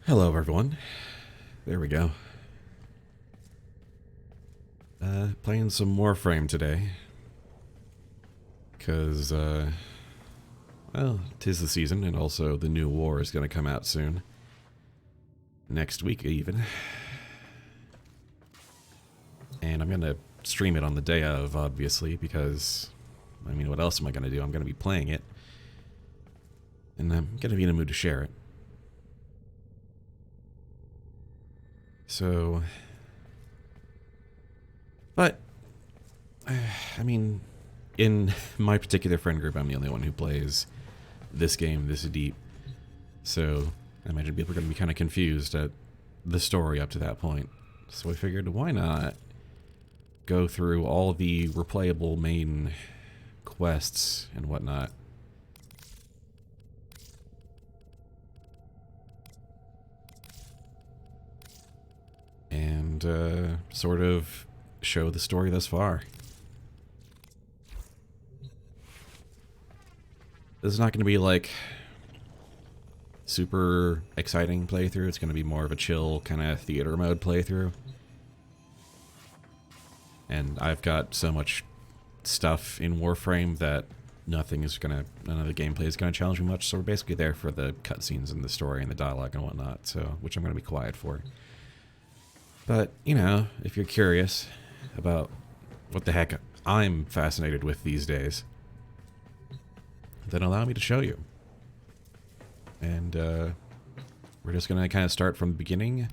Hello, everyone. There we go. Playing some Warframe today. Because, well, 'tis the season, and also the new war is going to come out soon. Next week, even. And I'm going to stream it on the day of, obviously, because, I mean, what else am I going to do? I'm going to be playing it. And I'm going to be in a mood to share it. So, but, I mean, in my particular friend group, I'm the only one who plays this game this deep. So, I imagine people are going to be kind of confused at the story up to that point. So I figured, why not go through all the replayable main quests and whatnot. And sort of show the story thus far. This is not going to be like super exciting playthrough. It's going to be more of a chill kind of theater mode playthrough. And I've got so much stuff in Warframe that none of the gameplay is going to challenge me much. So we're basically there for the cutscenes and the story and the dialogue and whatnot. So, which I'm going to be quiet for. But, you know, if you're curious about what the heck I'm fascinated with these days, then allow me to show you. And we're just going to kind of start from the beginning.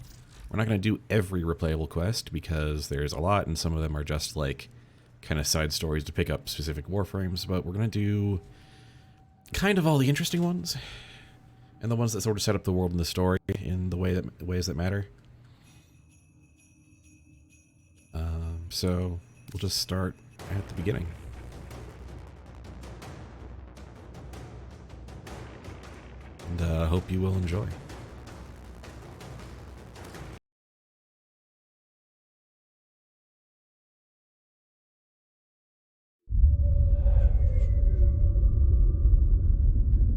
We're not going to do every replayable quest because there's a lot, and some of them are just like kind of side stories to pick up specific Warframes, but we're going to do kind of all the interesting ones and the ones that sort of set up the world and the story in the ways that matter. So we'll just start at the beginning. And I hope you will enjoy.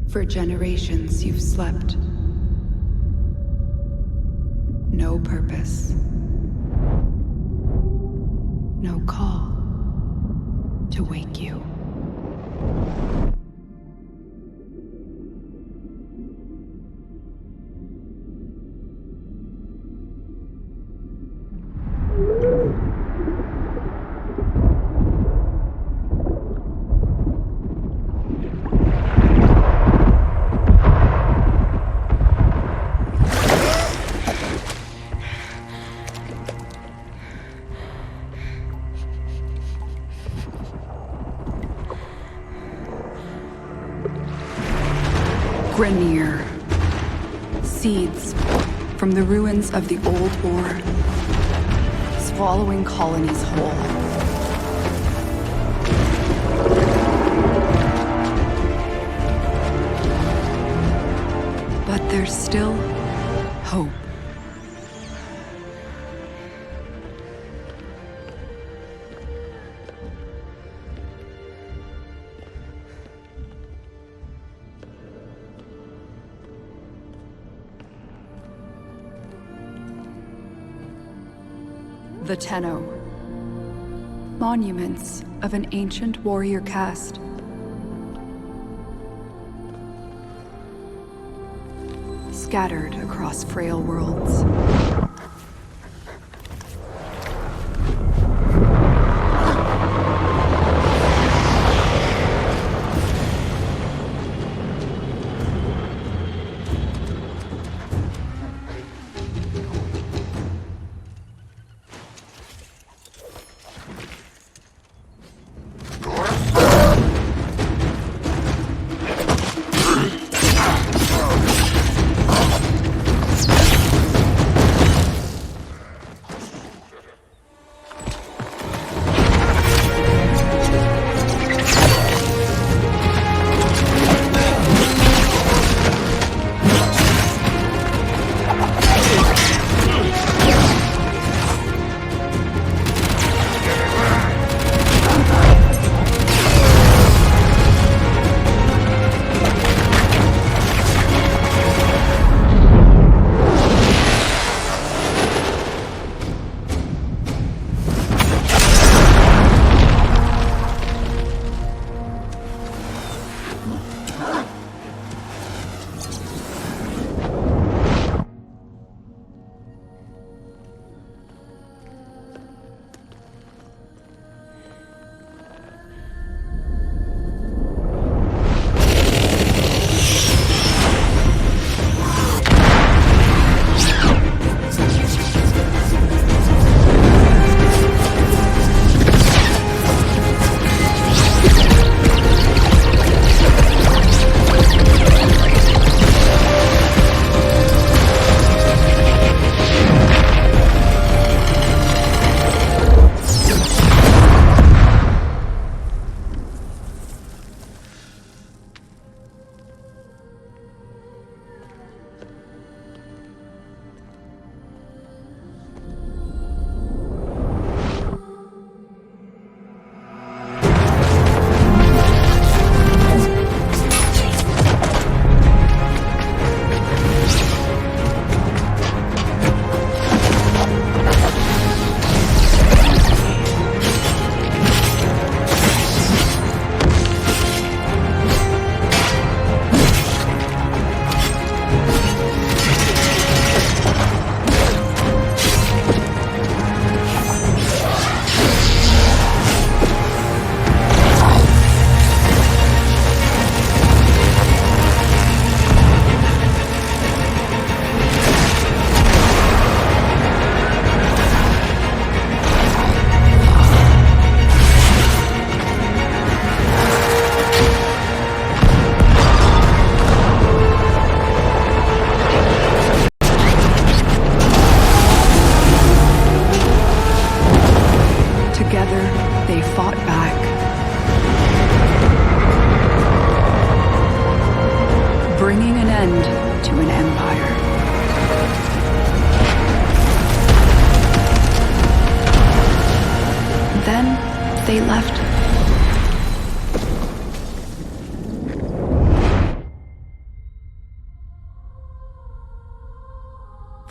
For generations you've slept. No purpose. No call to wake you. Grenier. Seeds from the ruins of the old war, swallowing colonies whole. But there's still hope. The Tenno. Monuments of an ancient warrior caste. Scattered across frail worlds.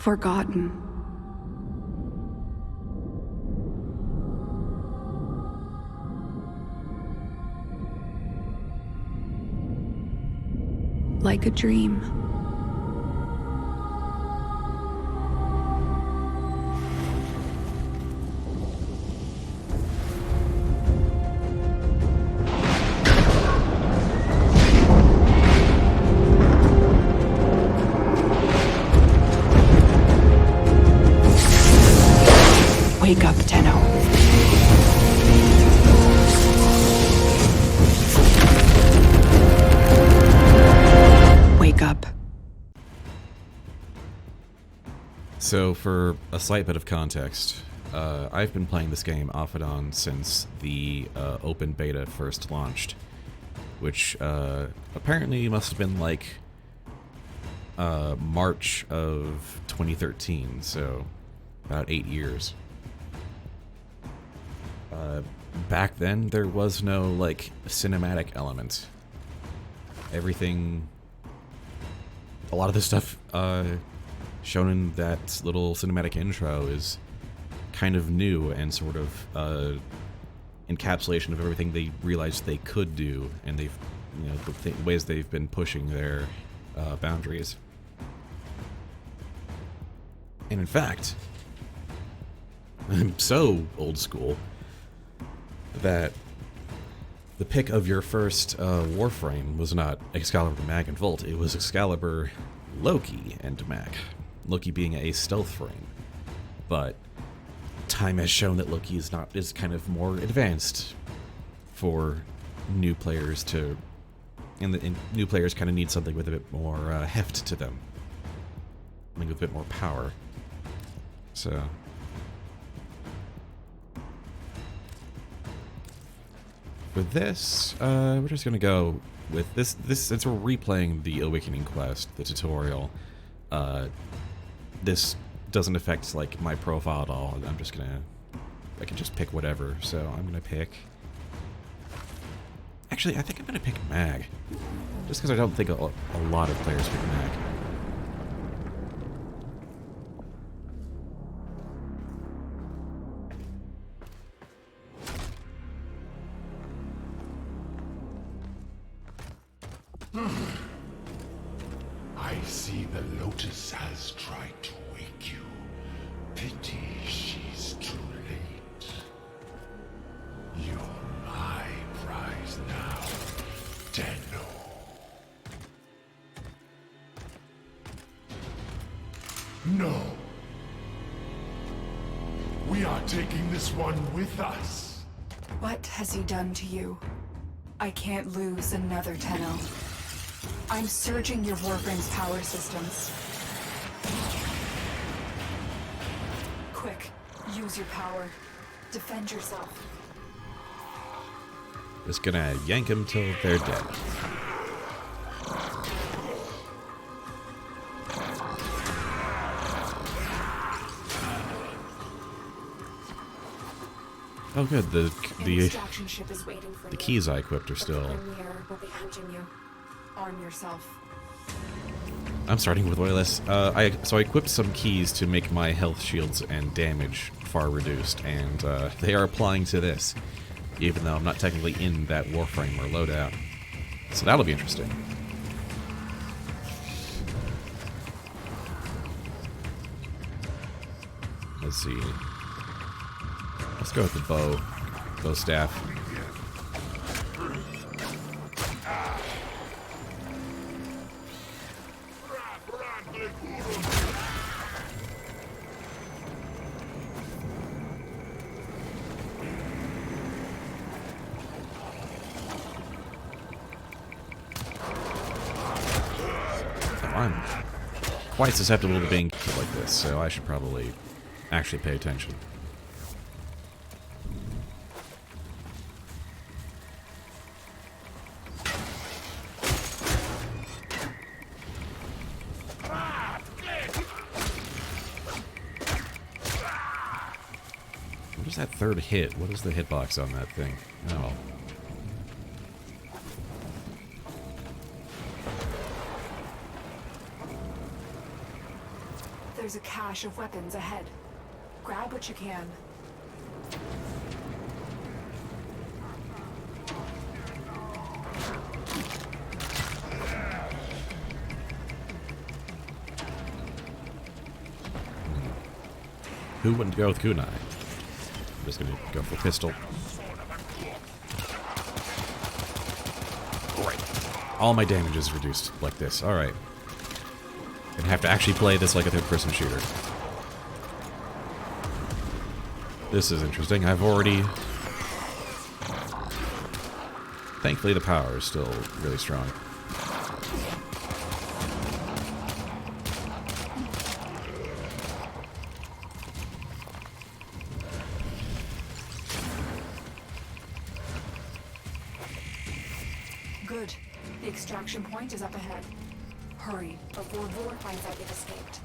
forgotten. Like a dream. Wake up, Tenno. Wake up. So, for a slight bit of context, I've been playing this game off and on since the open beta first launched, which apparently must have been like March of 2013, so about 8 years. Back then, there was no, like, cinematic element. Everything... A lot of the stuff shown in that little cinematic intro is kind of new and sort of encapsulation of everything they realized they could do, and they've, you know, the ways they've been pushing their boundaries. And in fact, I'm so old school that the pick of your first Warframe was not Excalibur, Mag, and Volt. It was Excalibur, Loki, and Mag. Loki being a stealth frame. But time has shown that Loki is kind of more advanced for new players to... And new players kind of need something with a bit more heft to them. Something with a bit more power. So... For this, we're just gonna go with this. Since we're replaying the Awakening quest, the tutorial, this doesn't affect like my profile at all. I'm just gonna, I can just pick whatever. So I'm gonna pick. Actually, I think I'm gonna pick Mag, just because I don't think a lot of players pick Mag. I see the Lotus has tried to wake you. Pity she's too late. You're my prize now, Tenno. No. We are taking this one with us. What has he done to you? I can't lose another Tenno. I'm surging your Warframe's power systems. Quick, use your power. Defend yourself. Just gonna yank them till they're dead. Oh good, the keys I equipped are still... Will be hunting you. Arm yourself. I'm starting with way less. So I equipped some keys to make my health shields and damage far reduced, and they are applying to this, even though I'm not technically in that Warframe or loadout. So that'll be interesting. Let's see. Let's go with the bow staff. I'm quite susceptible to being killed like this, so I should probably actually pay attention. What is that third hit? What is the hitbox on that thing? Oh. There's a cache of weapons ahead. Grab what you can. Who wouldn't go with kunai? I'm just gonna go for pistol. Great. All my damage is reduced like this. Alright. Gonna have to actually play this like a third-person shooter. This is interesting. I've already... Thankfully the power is still really strong. Good. The extraction point is up ahead. Hurry, before Vor finds out you've escaped.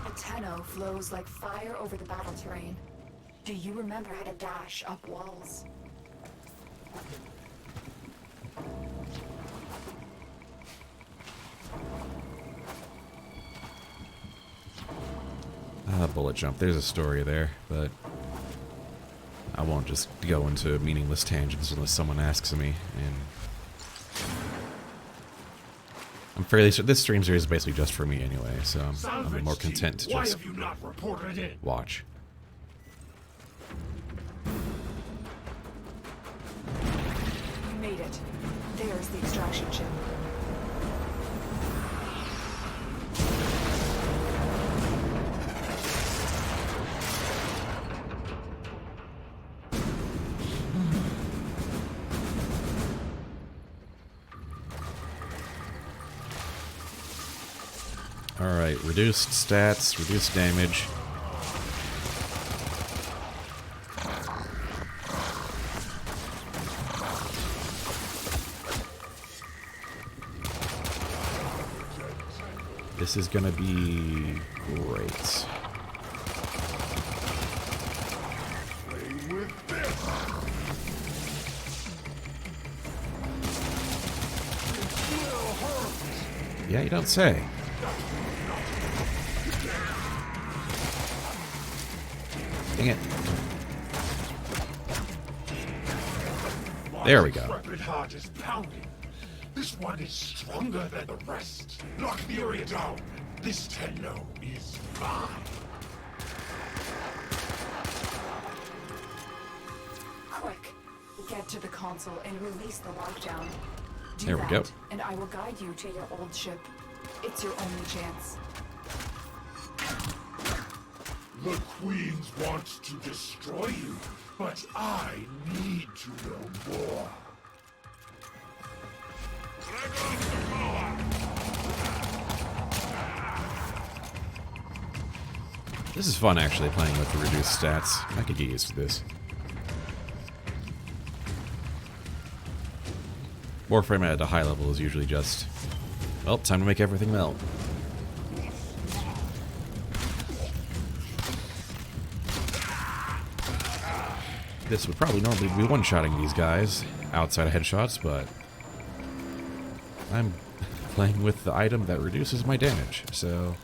A Tenno flows like fire over the battle terrain. Do you remember how to dash up walls? Bullet jump. There's a story there, but I won't just go into meaningless tangents unless someone asks me. And I'm fairly sure this stream series is basically just for me anyway, so I'm more content to just watch. You made it. There's the extraction chip. Alright, reduced stats, reduced damage. This is gonna be great. Yeah, you don't say. Dang it. There we go. Intrepid heart is pounding. This one is stronger than the rest. Lock the area down. This Tenno is mine. Quick, get to the console and release the lockdown. Do There we that, go. and I will guide you to your old ship. It's your only chance. The Queens want to destroy you, but I need to know more. This is fun, actually, playing with the reduced stats. I could get used to this. Warframe at a high level is usually just, well, time to make everything melt. This would probably normally be one-shotting these guys outside of headshots, but I'm playing with the item that reduces my damage, so...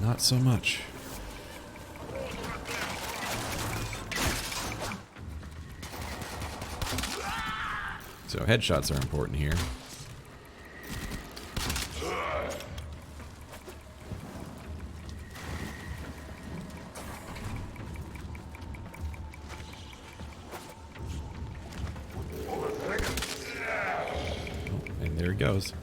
not so much. So headshots are important here. And there it goes.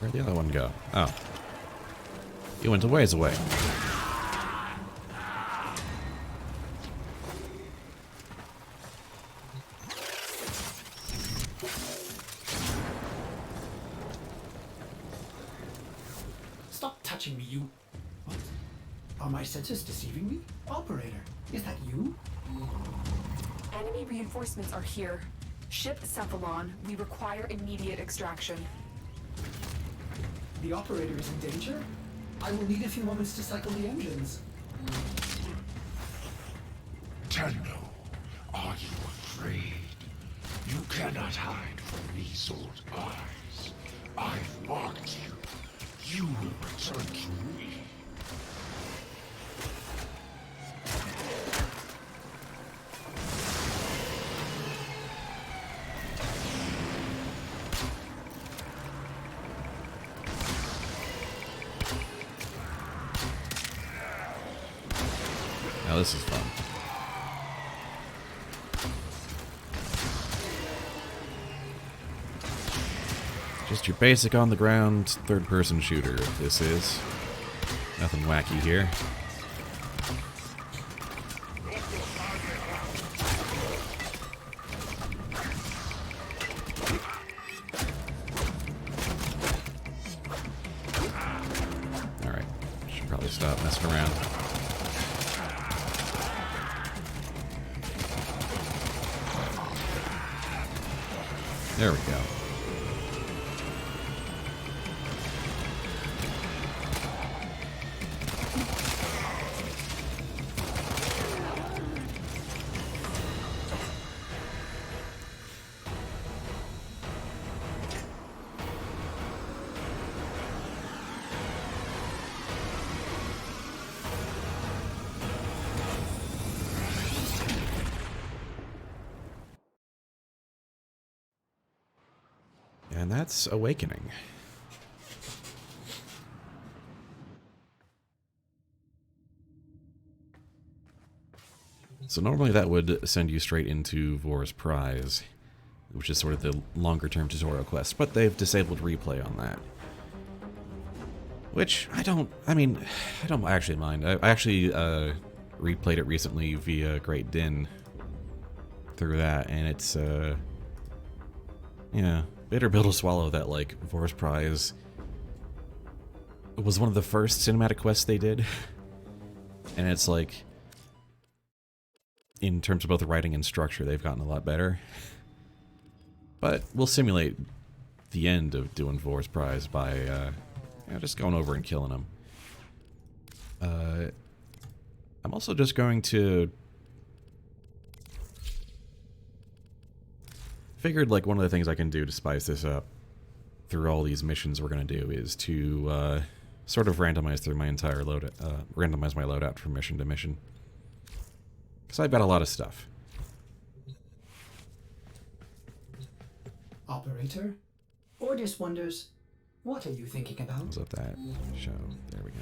Where'd the other one go? Oh. He went a ways away. Stop touching me, you... What? Are my senses deceiving me? Operator, is that you? Enemy reinforcements are here. Ship Cephalon. We require immediate extraction. The operator is in danger? I will need a few moments to cycle the engines. Tenno, are you afraid? You cannot hide from these old eyes. I've marked you. You will return to me. Now this is fun. Just your basic on-the-ground third-person shooter, this is. Nothing wacky here. Alright, should probably stop messing around. There we go. And that's Awakening. So normally that would send you straight into Vor's Prize, which is sort of the longer-term tutorial quest, but they've disabled replay on that. Which, I don't actually mind. I actually replayed it recently via Great Din through that, and it's, yeah, bitter pill to swallow that, like, Vor's Prize was one of the first cinematic quests they did. And it's like, in terms of both writing and structure, they've gotten a lot better. But we'll simulate the end of doing Vor's Prize by just going over and killing them. I'm also just going to... Figured like one of the things I can do to spice this up through all these missions we're going to do is to sort of randomize through my entire loadout, randomize my loadout from mission to mission. Because I've got a lot of stuff. Operator? Ordis wonders, what are you thinking about? Was up that show? There we go.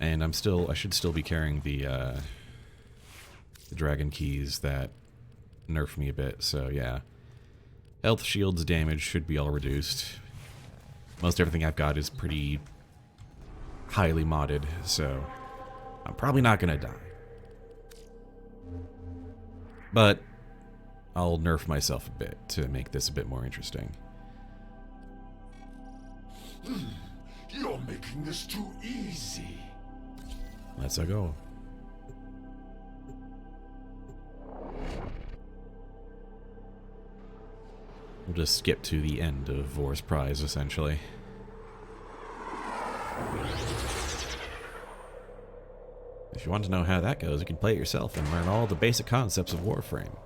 And I should still be carrying the dragon keys that nerf me a bit, so yeah. Health, shields, damage should be all reduced. Most everything I've got is pretty highly modded, so I'm probably not gonna die. But I'll nerf myself a bit to make this a bit more interesting. You're making this too easy. Let's go. We'll just skip to the end of Vor's Prize, essentially. If you want to know how that goes, you can play it yourself and learn all the basic concepts of Warframe.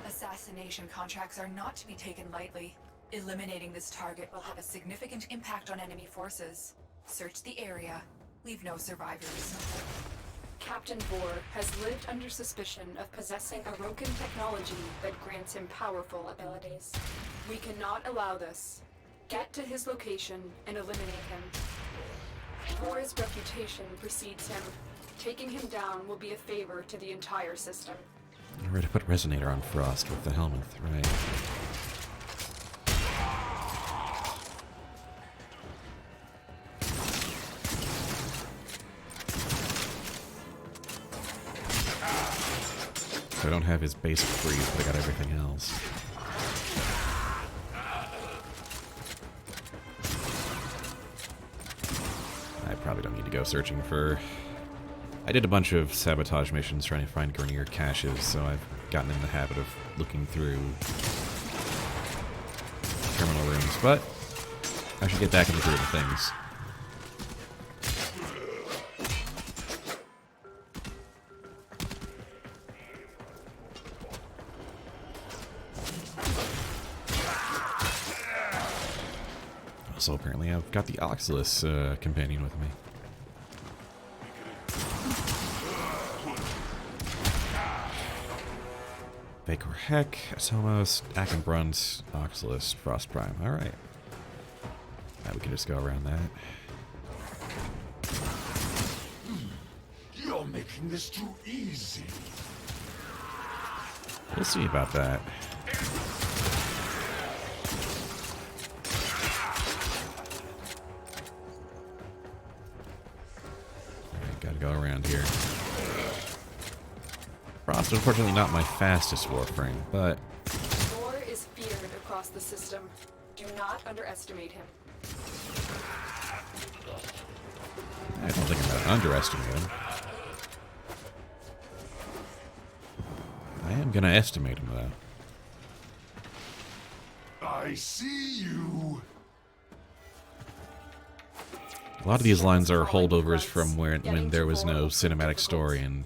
Assassination contracts are not to be taken lightly. Eliminating this target will have a significant impact on enemy forces. Search the area. Leave no survivors. Captain Vor has lived under suspicion of possessing a Roken technology that grants him powerful abilities. We cannot allow this. Get to his location and eliminate him. Vor's reputation precedes him. Taking him down will be a favor to the entire system. We're to put Resonator on Frost with the helmet, right? So I don't have his basic freeze, but I got everything else. I probably don't need to go searching for... I did a bunch of sabotage missions trying to find Grineer caches, so I've gotten in the habit of looking through terminal rooms, but I should get back into the things. Also, apparently I've got the Oxylus companion with me. Vacor Heck, Atomos, Akenbrunt, Oxylus, Frost Prime. Alright. Now we can just go around that. You're making this too easy. We'll see about that. Alright, gotta go around here. Frost, unfortunately not my fastest Warframe, but... Vor is feared across the system. Do not underestimate him. I don't think I'm going to underestimate him. I am going to estimate him, though. I see you. A lot of these lines are holdovers from when there was no cinematic story and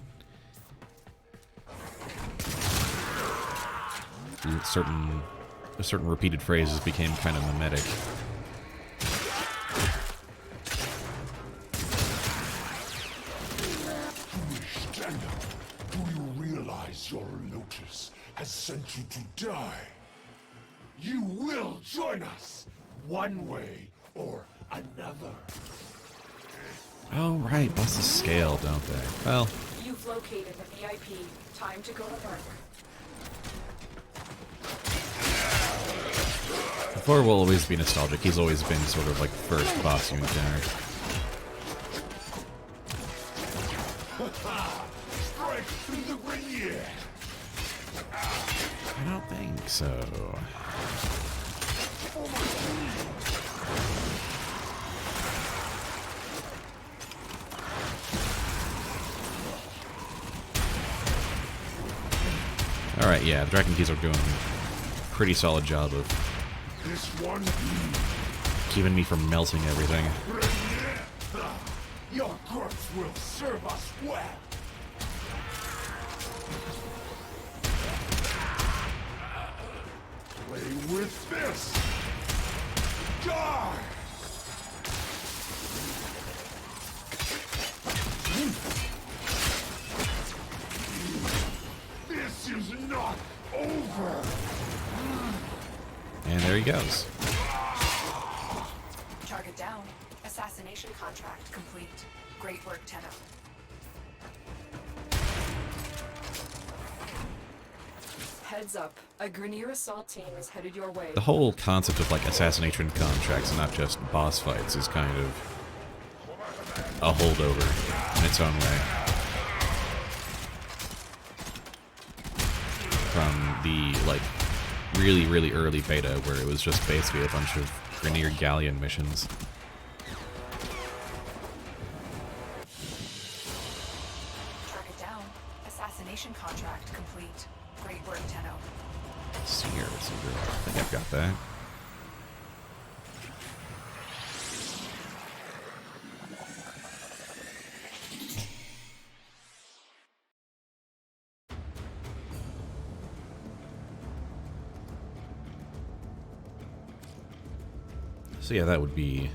certain repeated phrases became kind of mimetic. Foolish Tender, do you realize your Lotus has sent you to die? You will join us, one way or another. Oh, right, bosses scale, don't they? Well, You've located the VIP. Time to go to work. Thor will always be nostalgic. He's always been sort of like the first boss you encounter. Strike through the Grineer. I don't think so. Alright, yeah, the Dragon Keys are doing a pretty solid job of This one, keeping me from melting everything. your corpse will serve us well. Play with this. Die. This is not over. And there he goes. Target down. Assassination contract complete. Great work, Tenno. Heads up. A Grineer assault team is headed your way. The whole concept of like assassination contracts and not just boss fights is kind of a holdover in its own way from the like really, really early beta where it was just basically a bunch of Grineer Galleon missions. Target down. Assassination contract complete. Great work, Tenno. Seer, I think I've got that. So yeah, that would be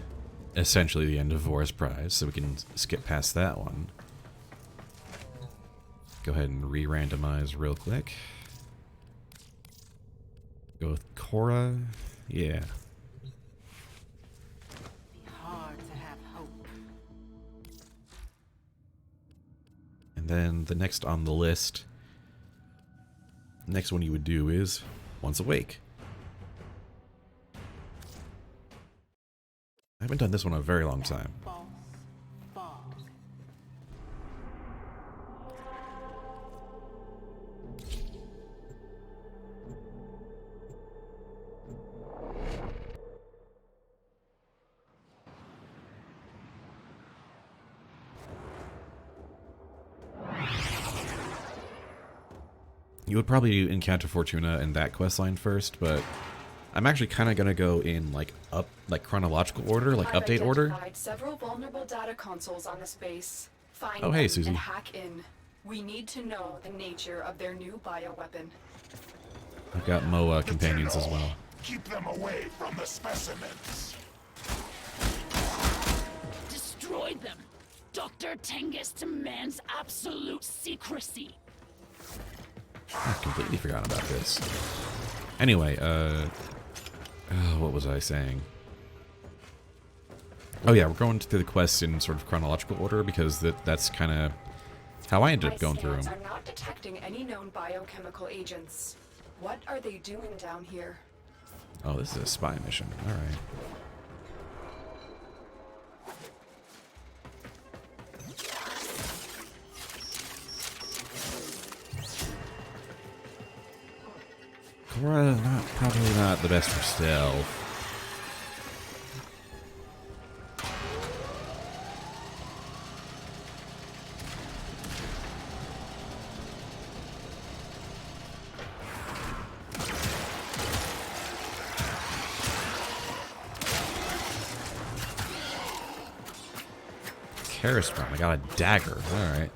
essentially the end of Vor's Prize, so we can skip past that one. Go ahead and re-randomize real quick. Go with Cora. Yeah. Hard to have hope. And then the next on the list, next one you would do is Once Awake. I haven't done this one in a very long time. False fog. You would probably encounter Fortuna in that questline first, but I'm actually kind of gonna go in like chronological order, like I've update order. identified several vulnerable data consoles on this base. Find Oh, hey, them Susie. and hack in. We need to know the nature of their new bioweapon. I've got MOA companions as well. Keep them away from the specimens. Destroy them. Dr. Tengus demands absolute secrecy. I completely forgot about this. Anyway, what was I saying? Oh yeah, we're going through the quests in sort of chronological order because that's kind of how I ended up going through My them. scans are not detecting any known biochemical agents. What are they doing down here? Oh, this is a spy mission. All right. Cora, probably not the best for stealth. Karastron, I got a dagger. All right.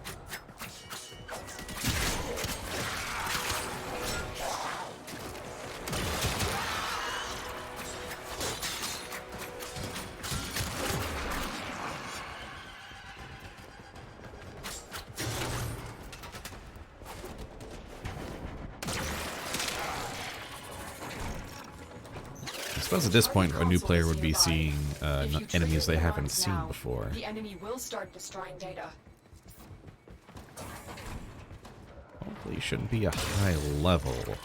I suppose at this point, a new player would be seeing enemies they haven't seen before. The enemy will start destroying data. Hopefully, it shouldn't be a high-level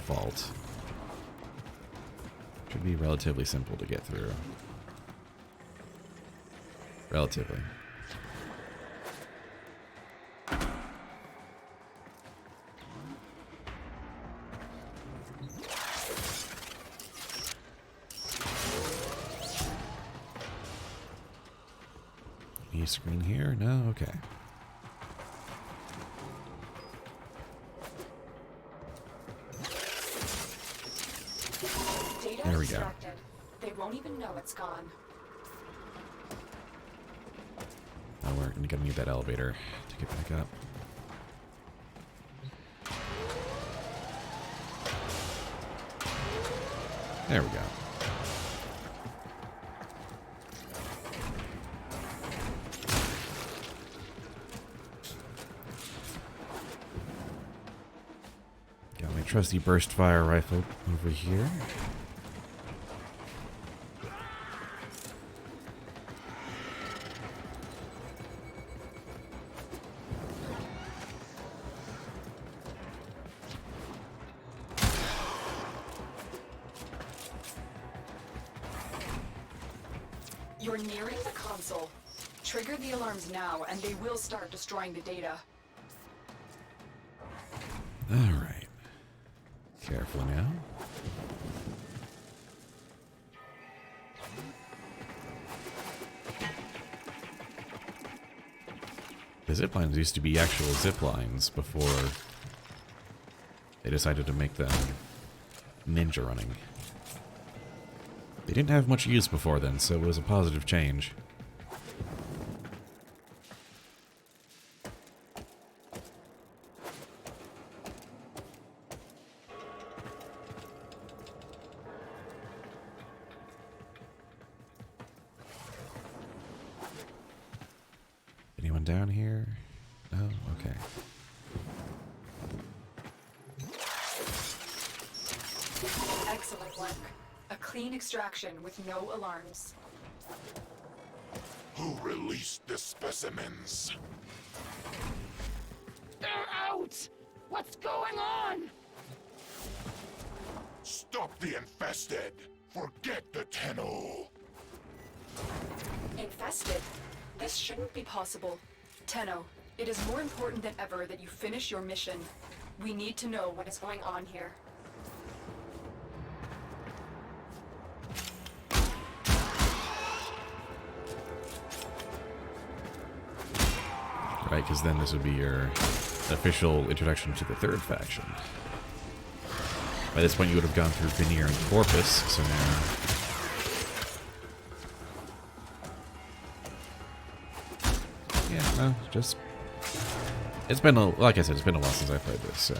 vault. Should be relatively simple to get through. Relatively. Any screen here? No? Okay. Data There we go. extracted. They won't even know it's gone. Now we're gonna need that elevator to get back up. There we go. Got my trusty burst fire rifle over here. You're nearing the console. Trigger the alarms now, and they will start destroying the data. Alright. Careful now. The zip lines used to be actual zip lines before they decided to make them ninja running. They didn't have much use before then, so it was a positive change. Anyone down here? No? Okay. Excellent work. A clean extraction with no alarms. Who released the specimens? They're out! What's going on? Stop the infested! Forget the Tenno! Infested? This shouldn't be possible. Tenno, it is more important than ever that you finish your mission. We need to know what is going on here. Right, because then this would be your official introduction to the third faction. By this point, you would have gone through Veneer and Corpus, so now... Yeah, no, just... It's been a... Like I said, it's been a while since I played this, so...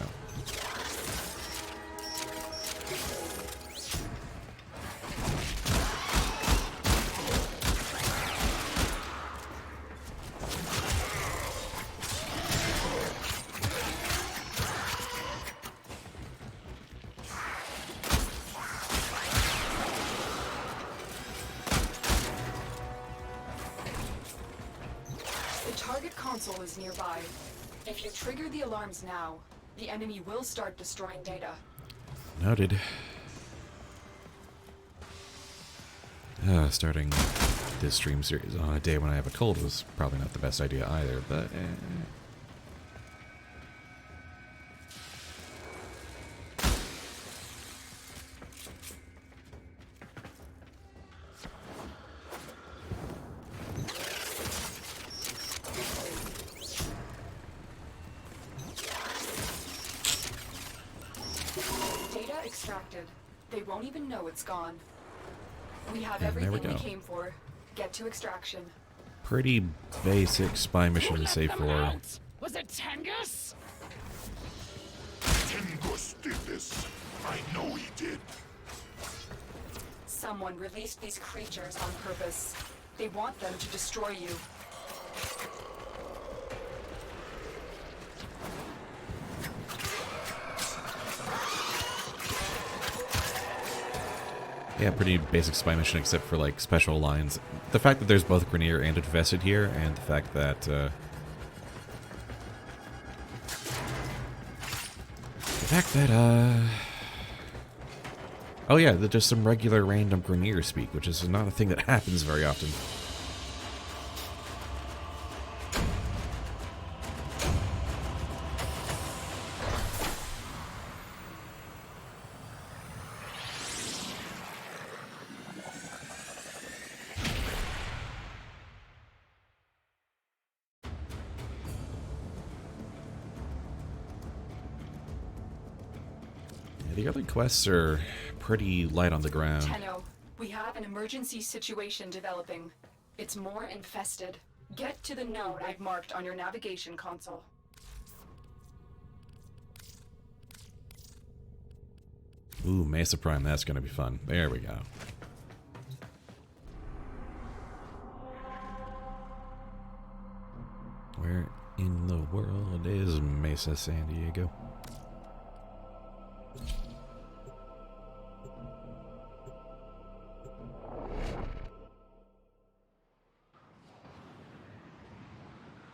Console is nearby. If you trigger the alarms now, the enemy will start destroying data. Noted. Starting this stream series on a day when I have a cold was probably not the best idea either, but Extracted. They won't even know it's gone. We have And there everything we we go. came for. Get to extraction. pretty basic spy mission Who to let save them for. out? Was it Tengus? Tengus did this. I know he did. Someone released these creatures on purpose. They want them to destroy you. Yeah, pretty basic spy mission except for like special lines. The fact that there's both Grenier and Infested here, and the fact that oh yeah, just some regular random Grenier speak, which is not a thing that happens very often. The other quests are pretty light on the ground. Tenno, we have an emergency situation developing. It's more infested. Get to the node I've marked on your navigation console. Ooh, Mesa Prime, that's gonna be fun. There we go. Where in the world is Mesa San Diego?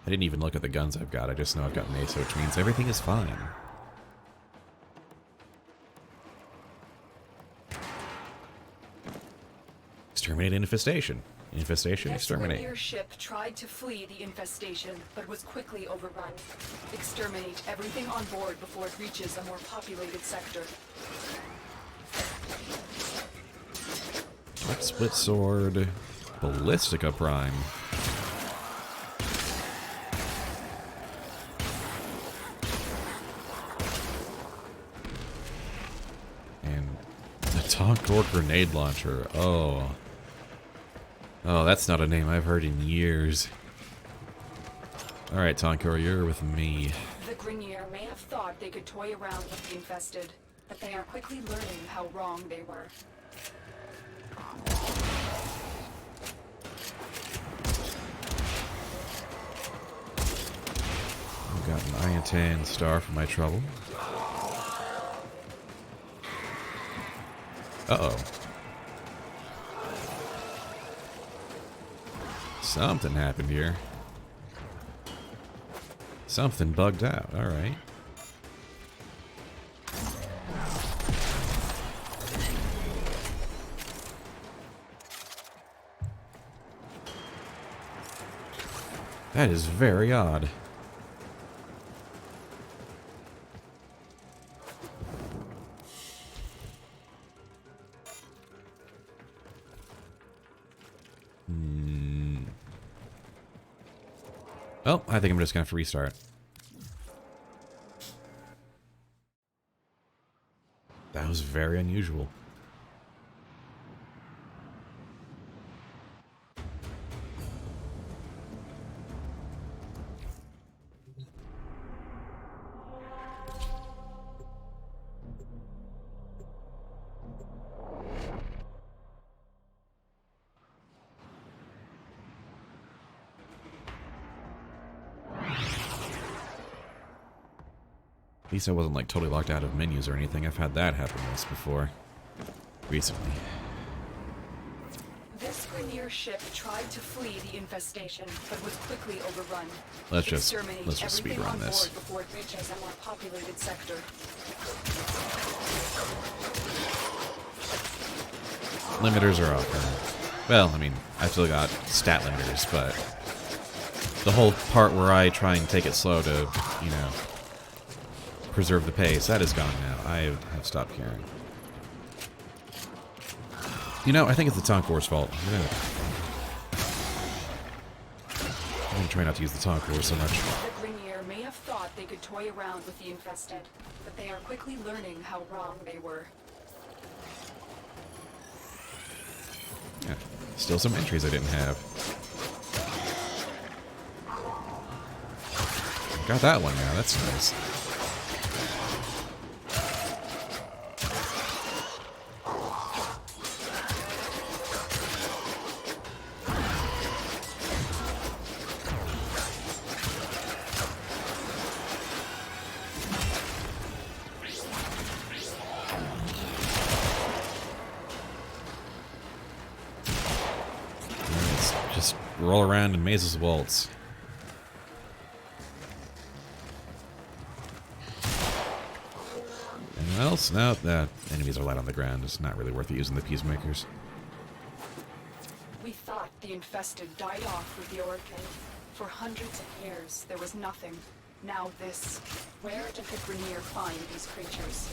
I didn't even look at the guns I've got, I just know I've got Mesa, which means everything is fine. Exterminate infestation. Infestation, This exterminate. Grenier ship tried to flee the infestation, but was quickly overrun. Exterminate everything on board before it reaches a more populated sector. Split sword. Ballistica Prime. And the Tonk-Door Grenade Launcher. Oh. Oh, that's not a name I've heard in years. Alright, Tonkor, you're with me. The Grenier may have thought they could toy around with the infested, but they are quickly learning how wrong they were. I've got an Iron 10 star for my trouble. Uh-oh. Something happened here. Something bugged out. Alright. That is very odd. Oh, I think I'm just gonna have to restart. was very unusual. At least I wasn't like totally locked out of menus or anything. I've had that happen once before. Recently. This Grineer ship tried to flee the infestation, but was quickly overrun. Let's just Exterminate speed everything run on this. board before it reaches a more populated sector. Limiters are off. Well, I mean, I've still got stat limiters, but the whole part where I try and take it slow to, you know, preserve the pace, that is gone now. I have stopped caring. You know, I think it's the Tonkor's fault. I'm gonna try not to use the Tonkor so much. The Grineer may have thought they could toy around with the infested, but they are quickly learning how wrong they were. Yeah, still some entries I didn't have. Got that one now, that's nice. Just roll around in mazes of waltz. Anyone else? No, enemies are light on the ground. It's not really worth it using the peacemakers. We thought the infested died off with the orchid. For hundreds of years, there was nothing. Now this. Where did the Grineer find these creatures?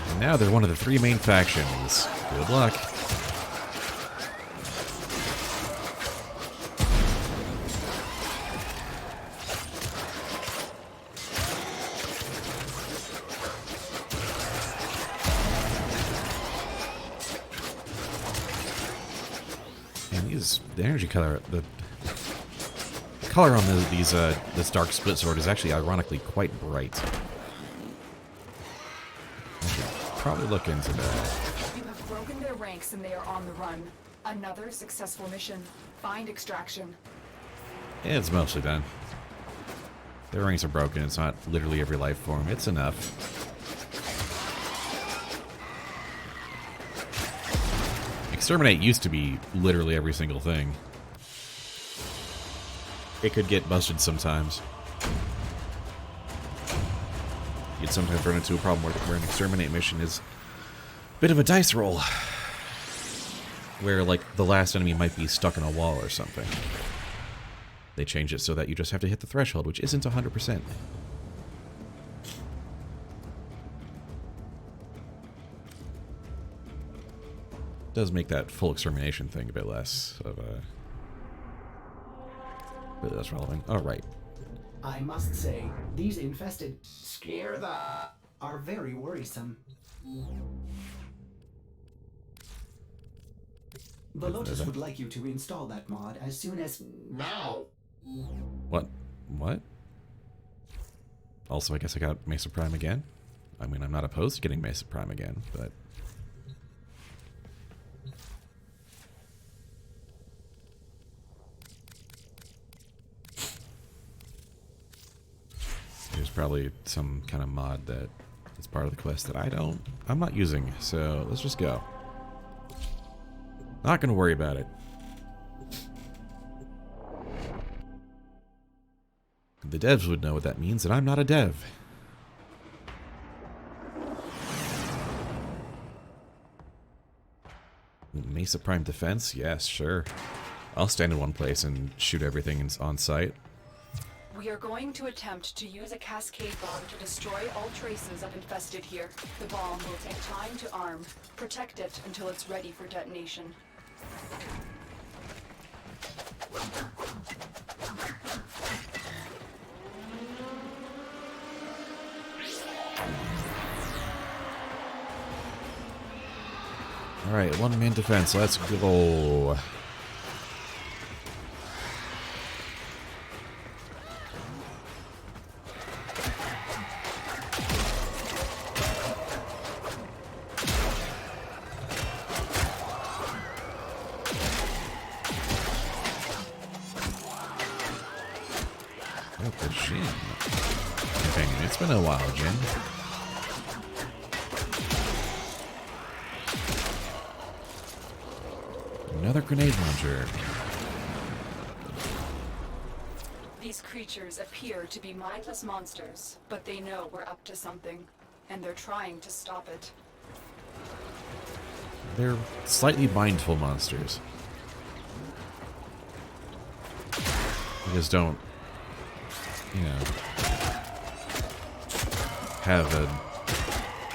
And now they're one of the 3 main factions. Good luck. And the energy color, the color on this dark split sword is actually ironically quite bright. I should probably look into that. You have broken their ranks and they are on the run. Another successful mission. Find extraction. It's mostly done. Their rings are broken. It's not literally every life form. It's enough. Exterminate used to be literally every single thing. It could get busted sometimes. You'd sometimes run into a problem where an exterminate mission is a bit of a dice roll. Where, like, the last enemy might be stuck in a wall or something. They change it so that you just have to hit the threshold, which isn't 100%. Does make that full extermination thing a bit less of a... bit less relevant. Alright. I must say, these infested are very worrisome. The Lotus would like you to install that mod as soon as... Now! What? What? Also, I guess I got Mesa Prime again. I mean, I'm not opposed to getting Mesa Prime again, but... There's probably some kind of mod that is part of the quest that I'm not using, so let's just go. Not gonna worry about it. The devs would know what that means, and I'm not a dev. Mesa Prime Defense? Yes, sure. I'll stand in one place and shoot everything on sight. We are going to attempt to use a cascade bomb to destroy all traces of infested here. The bomb will take time to arm. Protect it until it's ready for detonation. Alright, one-man defense. Let's go. Oh, the Jin. Companion. It's been a while, Jin. Another grenade launcher. These creatures appear to be mindless monsters, but they know we're up to something, and they're trying to stop it. They're slightly mindful monsters. They just don't, you know, have an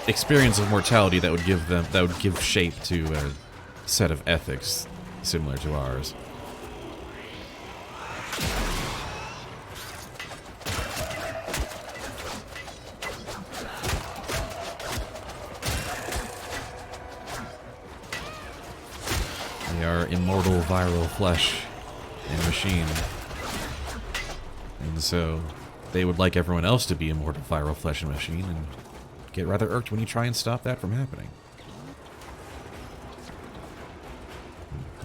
experience of mortality that would give shape to a set of ethics similar to ours. They are immortal viral flesh and machine. And so they would like everyone else to be immortal viral flesh and machine and get rather irked when you try and stop that from happening.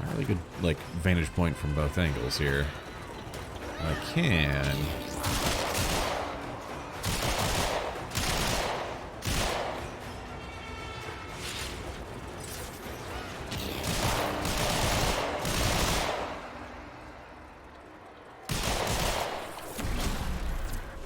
A really good, like, vantage point from both angles here. I can...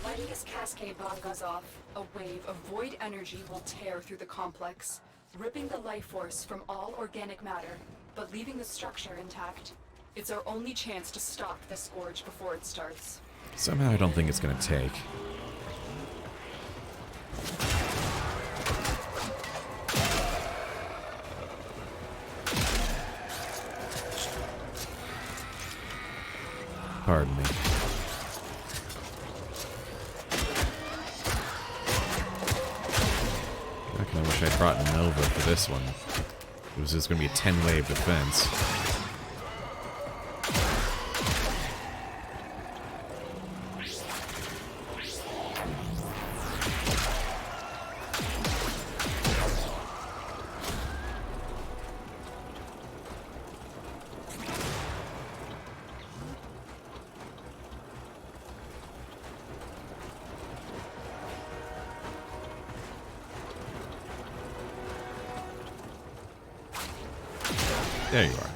When this cascade bomb goes off, a wave of void energy will tear through the complex, ripping the life force from all organic matter, but leaving the structure intact. It's our only chance to stop the scourge before it starts. Somehow I don't think it's gonna take. Pardon me. I kinda wish I'd brought Nova for this one. It was just gonna be a 10-wave defense. There you are.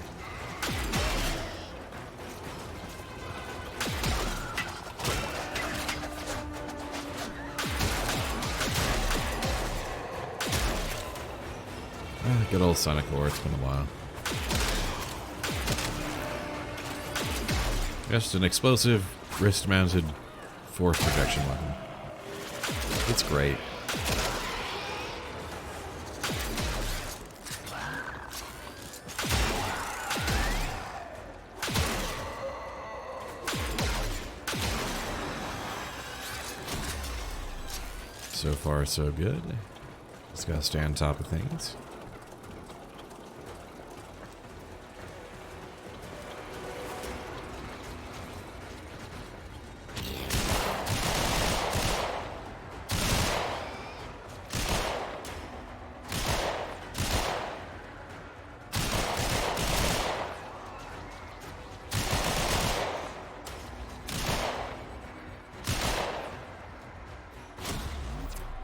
Good old Sonic Lore, it's been a while. Just an explosive, wrist-mounted force projection weapon. It's great. So far, so good. Just gotta stay on top of things.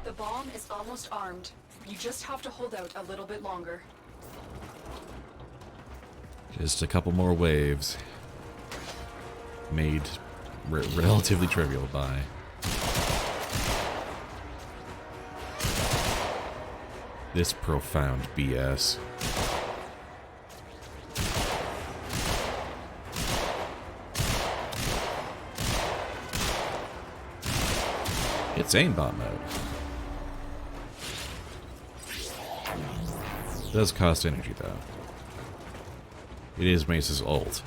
The bomb is almost armed. You just have to hold out a little bit longer. Just a couple more waves. Made relatively trivial by this profound BS. It's aimbot mode. Does cost energy though. It is Mace's ult.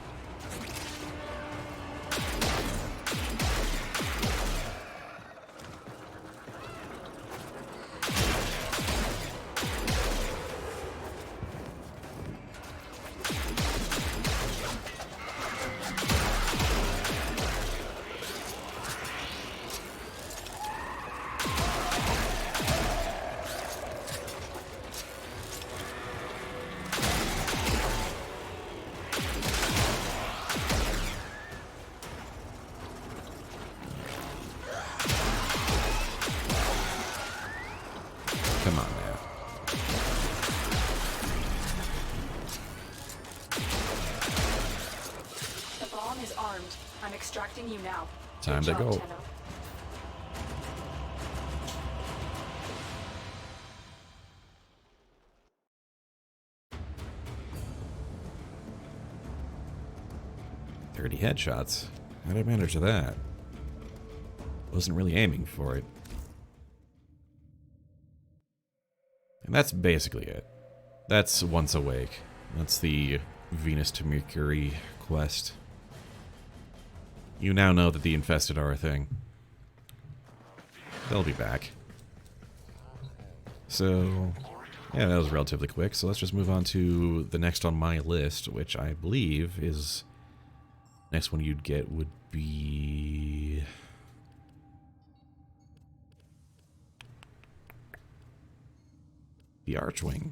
The bomb is armed. I'm extracting you now. Time to Good job, go. Tenno. 30 headshots. How did I manage that? Wasn't really aiming for it. And that's basically it. That's Once Awake. That's the Venus to Mercury quest. You now know that the Infested are a thing. They'll be back. So, yeah, that was relatively quick. So let's just move on to the next on my list, which I believe is... Next one you'd get would be... the Archwing.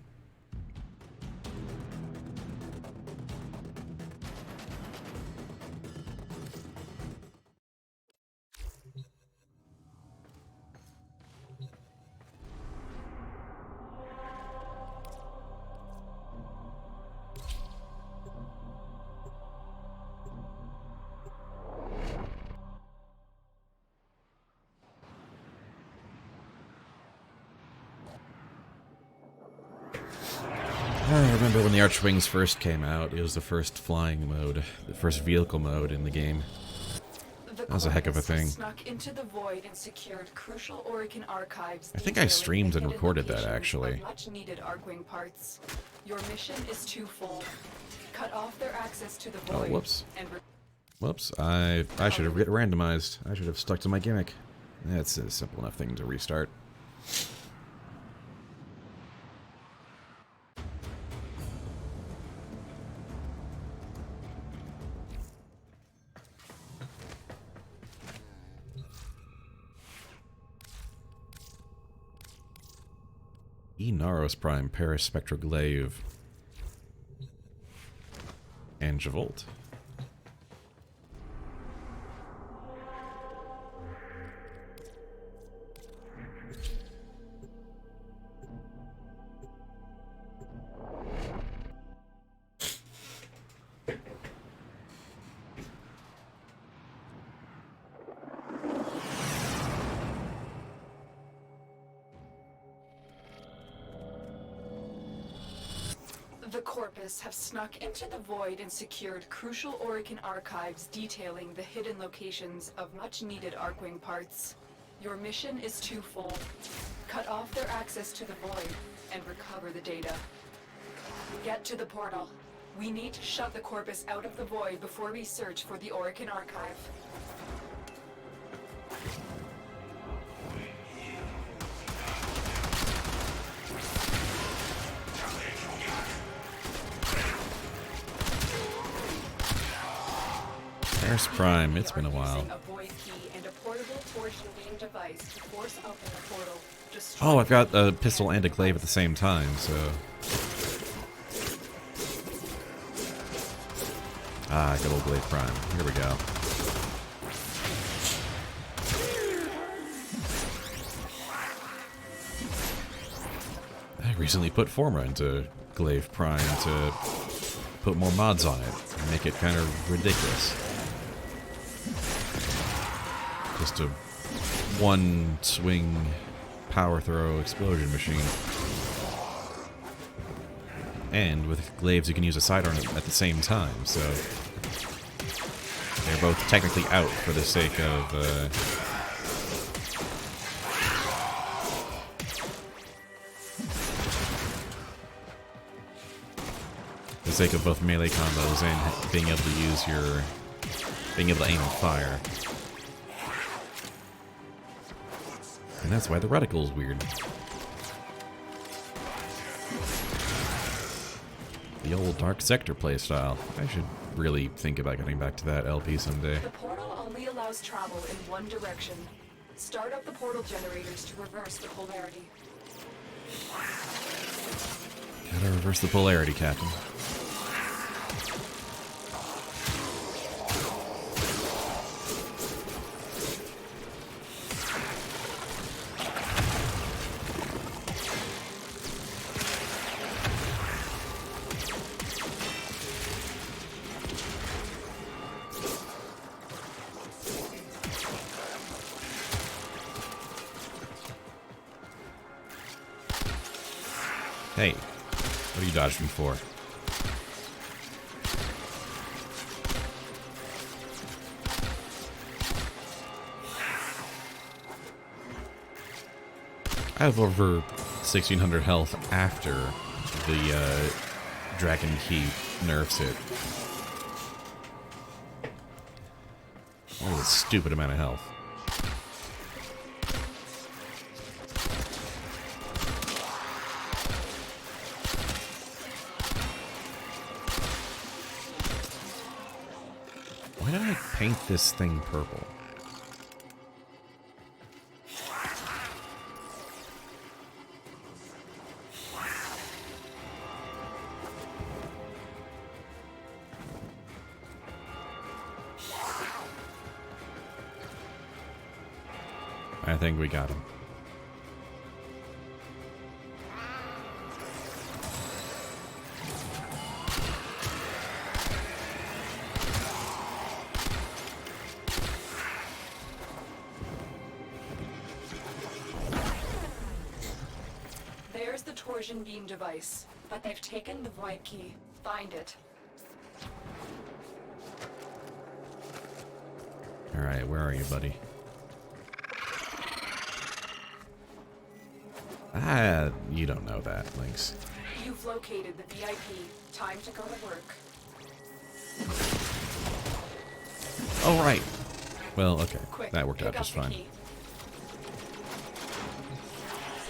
I remember when the Archwings first came out, it was the first flying mode, the first vehicle mode in the game. That was a heck of a thing. Snuck into the void and secured crucial Orokin archives. I think I streamed and detailing the recorded hidden that, locations actually. of much-needed Archwing parts. Your mission is twofold: cut off their access to the Oh, void. whoops. And Whoops, I should have randomized. I should have stuck to my gimmick. That's a simple enough thing to restart. Naros Prime, Paris Spectroglaive, and Javolt. the Corpus have snuck into the void and secured crucial Orokin archives detailing the hidden locations of much-needed Archwing parts. Your mission is twofold: cut off their access to the void and recover the data. Get to the portal. We need to shut the Corpus out of the void before we search for the Orokin archive. There's Prime. It's been a while. A void key and a portable force-beam device to force open the portal. Oh, I've got a pistol and a glaive at the same time, so... Ah, good old Glaive Prime. Here we go. I recently put Forma into Glaive Prime to put more mods on it and make it kind of ridiculous. Just a one-swing power throw explosion machine. And with glaives you can use a sidearm at the same time, so they're both technically out for the sake of both melee combos and being able to aim and fire. And that's why the reticle's weird. The old Dark Sector playstyle. I should really think about getting back to that LP someday. The portal only allows travel in one direction. Start up the portal generators to reverse the polarity. Gotta reverse the polarity, Captain. Hey, what are you dodging for? I have over 1600 health after the Dragon Key nerfs it. That was a stupid amount of health. Why did I paint this thing purple? I think we got him. There's the torsion beam device, but they've taken the void key. Find it. Alright, where are you, buddy? Ah, you don't know that, Lynx. You've located the VIP. Time to go to work. Oh, right. Well, okay. Quick, That worked pick out up just the fine. key.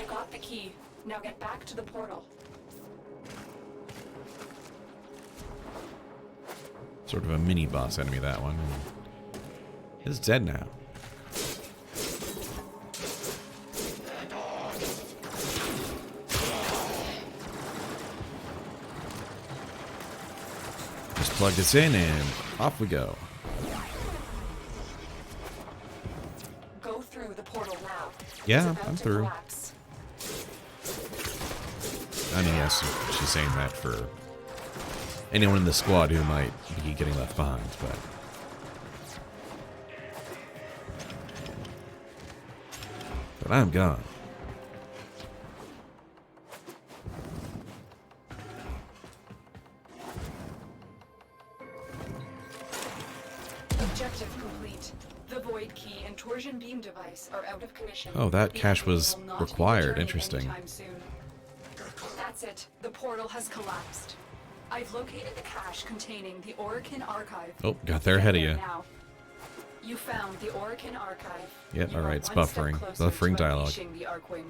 You got the key. Now get back to the portal. Sort of a mini boss enemy, that one. It's dead now. Just plug this in and off we go. Go through the portal now. Yeah, It's about I'm to through. collapse. I mean, yes, she's saying that for anyone in the squad who might be getting left behind, but I'm gone. Objective complete. The void key and torsion beam device are out of commission. Oh, that The cache enemy was will not be required. returning Interesting. anytime soon. That's it. The portal has collapsed. I've located the cache containing the Orokin archive. Oh, got there ahead of you. Now. You found the Orokin archive. Yep, You are alright, it's one step buffering. closer Buffering to dialogue. unleashing the Archwing.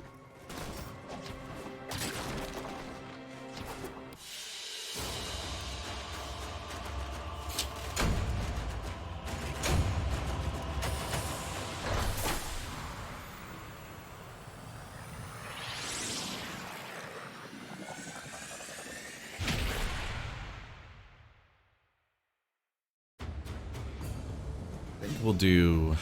We'll do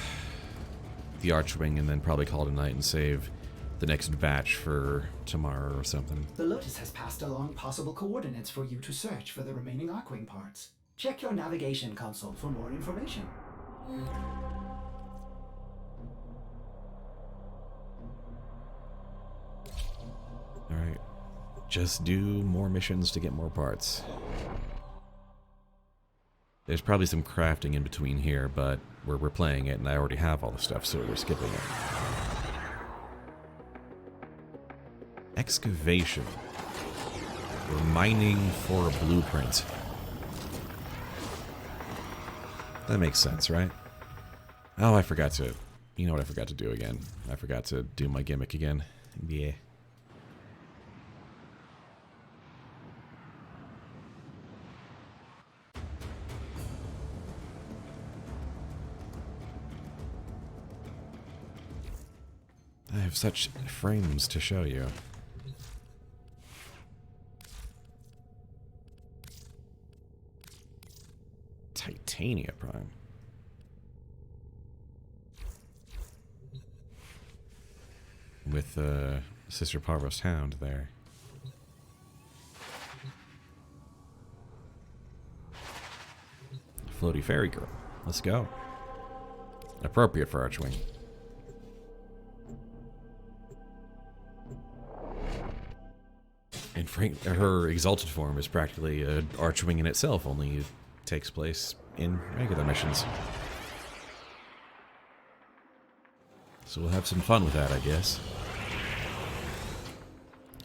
the Archwing and then probably call it a night and save the next batch for tomorrow or something. The Lotus has passed along possible coordinates for you to search for the remaining Archwing parts. Check your navigation console for more information. Alright. Just do more missions to get more parts. There's probably some crafting in between here, but we're replaying it and I already have all the stuff, so we're skipping it. Excavation. We're mining for a blueprint. That makes sense, right? Oh, I forgot to... You know what I forgot to do again? I forgot to do my gimmick again. Yeah. I have such frames to show you. Titania Prime. With Sister Parvost Hound there. Floaty Fairy Girl. Let's go. Appropriate for Archwing. And her exalted form is practically an Archwing in itself, only it takes place in regular missions. So we'll have some fun with that, I guess.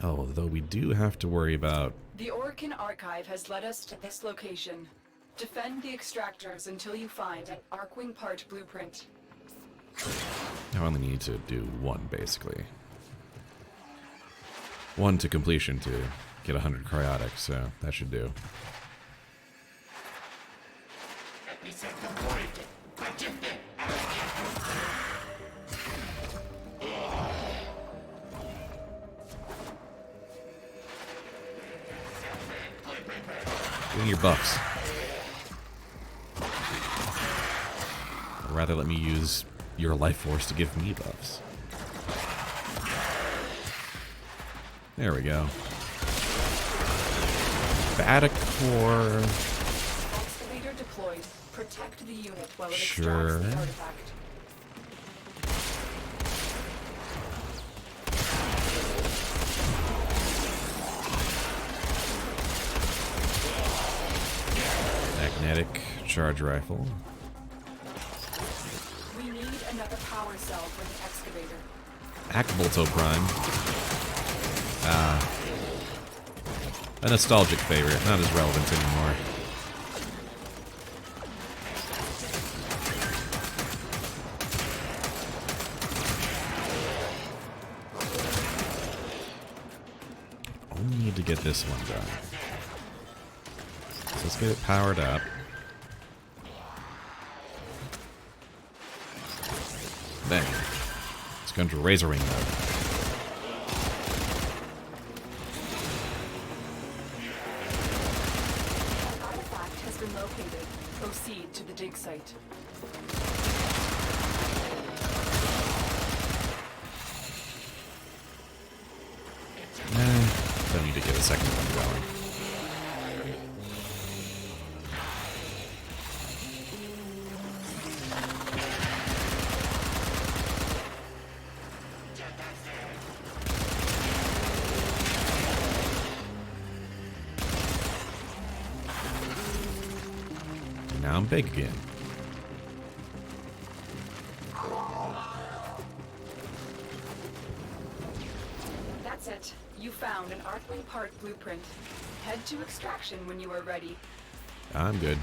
Oh, though we do have to worry about... The Orokin Archive has led us to this location. Defend the extractors until you find an Archwing part blueprint. I only need to do one, basically. One to completion to get 100 cryotic, so that should do. Let me set the point. I did it. Give me your buffs. Or rather, let me use your life force to give me buffs. There we go. Batacore. Excavator deployed. Protect the unit while it Sure. extracts the artifact. Magnetic charge rifle. We need another power cell for the excavator. Acbolto Prime. A nostalgic favorite, not as relevant anymore. Only need to get this one done. So let's get it powered up. Bang. Let's go into Razor Ring mode. An artifact has been located. Proceed to the dig site. Don't need to get a second one going. And now I'm big again. That's it. You found an Archwing part blueprint. Head to extraction when you are ready. I'm good.